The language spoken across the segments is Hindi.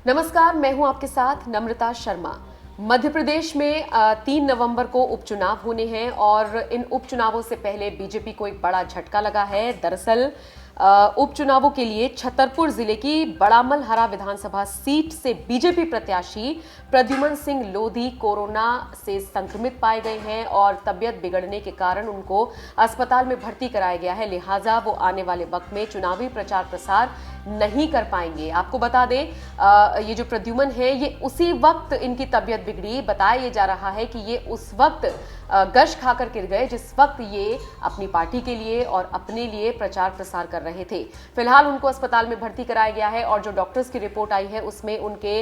नमस्कार, मैं हूं आपके साथ नम्रता शर्मा। मध्य प्रदेश में 3 नवंबर को उपचुनाव होने हैं और इन उपचुनावों से पहले बीजेपी को एक बड़ा झटका लगा है। दरअसल उपचुनावों के लिए छतरपुर जिले की बड़ामल हरा विधानसभा सीट से बीजेपी प्रत्याशी प्रद्युमन सिंह लोधी कोरोना से संक्रमित पाए गए हैं और तबियत बिगड़ने के कारण उनको अस्पताल में भर्ती कराया गया है। लिहाजा वो आने वाले वक्त में चुनावी प्रचार प्रसार नहीं कर पाएंगे। आपको बता दें, ये जो प्रद्युमन है, ये उसी वक्त इनकी तबियत बिगड़ी। बताया ये जा रहा है कि ये उस वक्त गश खाकर गिर गए जिस वक्त ये अपनी पार्टी के लिए और अपने लिए प्रचार प्रसार कर रहे थे। फिलहाल उनको अस्पताल में भर्ती कराया गया है और जो डॉक्टर्स की रिपोर्ट आई है उसमें उनके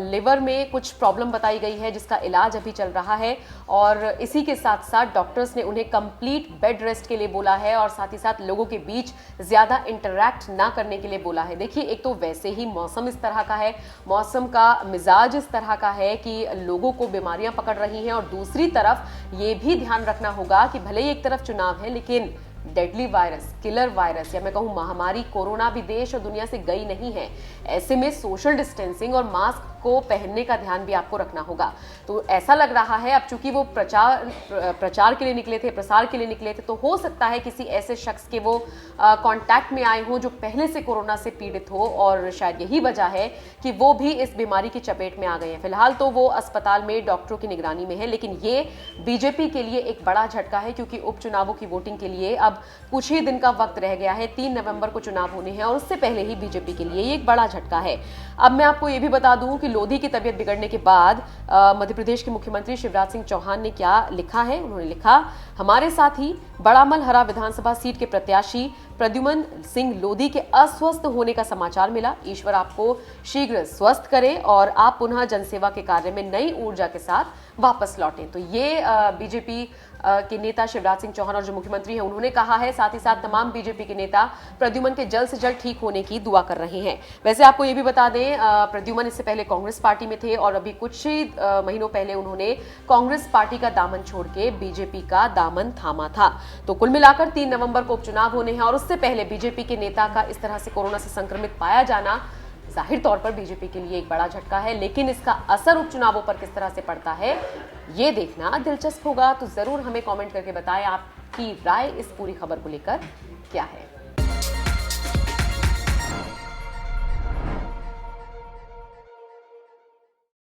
लिवर में कुछ प्रॉब्लम बताई गई है जिसका इलाज अभी चल रहा है। और इसी के साथ साथ डॉक्टर्स ने उन्हें कंप्लीट बेड रेस्ट के लिए बोला है और साथ ही साथ लोगों के बीच ज्यादा इंटरैक्ट ना करने के लिए बोला है। देखिए, एक तो वैसे ही मौसम इस तरह का है, मौसम का मिजाज इस तरह का है कि लोगों को बीमारियां पकड़ रही हैं और दूसरी तरफ ये भी ध्यान रखना होगा कि भले ही एक तरफ चुनाव है लेकिन डेडली वायरस, किलर वायरस या मैं कहूं महामारी कोरोना भी देश और दुनिया से गई नहीं है। ऐसे में सोशल डिस्टेंसिंग और मास्क को पहनने का ध्यान भी आपको रखना होगा। तो ऐसा लग रहा है, अब चूंकि वो प्रचार के लिए निकले थे, प्रसार के लिए निकले थे, तो हो सकता है किसी ऐसे शख्स के वो कांटेक्ट में आए हों जो पहले से कोरोना से पीड़ित हो और शायद यही वजह है कि वो भी इस बीमारी की चपेट में आ गए हैं। फिलहाल तो वो अस्पताल में डॉक्टरों की निगरानी में है, लेकिन ये बीजेपी के लिए एक बड़ा झटका है क्योंकि उपचुनावों की वोटिंग के लिए अब कुछ ही दिन का वक्त रह गया है। 3 नवंबर को चुनाव होने हैं और उससे पहले ही बीजेपी के लिए ये एक बड़ा झटका है। अब मैं आपको ये भी बता दूं कि लोधी की तबियत बिगड़ने के बाद मध्य प्रदेश के मुख्यमंत्री शिवराज सिंह चौहान ने क्या लिखा है। उन्होंने लिखा, हमारे साथ ही बड़ामल हरा विधानसभा सीट के प्रत्याशी प्रद्युमन सिंह लोधी के अस्वस्थ होने का समाचार मिला। ईश्वर आपको शीघ्र स्वस्थ करे और आप पुनः जनसेवा के कार्य में नई ऊर्जा के साथ वापस लौटें। तो ये बीजेपी के नेता शिवराज सिंह चौहान और जो मुख्यमंत्री हैं उन्होंने कहा है। साथ ही साथ तमाम बीजेपी के नेता प्रद्युमन के जल्द से जल्द ठीक होने की दुआ कर रहे हैं। वैसे आपको ये भी बता दें, प्रद्युमन इससे पहले कांग्रेस पार्टी में थे और अभी कुछ ही महीनों पहले उन्होंने कांग्रेस पार्टी का दामन छोड़ के बीजेपी का दामन थामा था। तो कुल मिलाकर 3 नवंबर को उपचुनाव होने हैं और उससे पहले बीजेपी के नेता का इस तरह से कोरोना से संक्रमित पाया जाना जाहिर तौर पर बीजेपी के लिए एक बड़ा झटका है। लेकिन इसका असर उपचुनावों पर किस तरह से पड़ता है ये देखना दिलचस्प होगा। तो जरूर हमें कमेंट करके बताएं आपकी राय इस पूरी खबर को लेकर क्या है।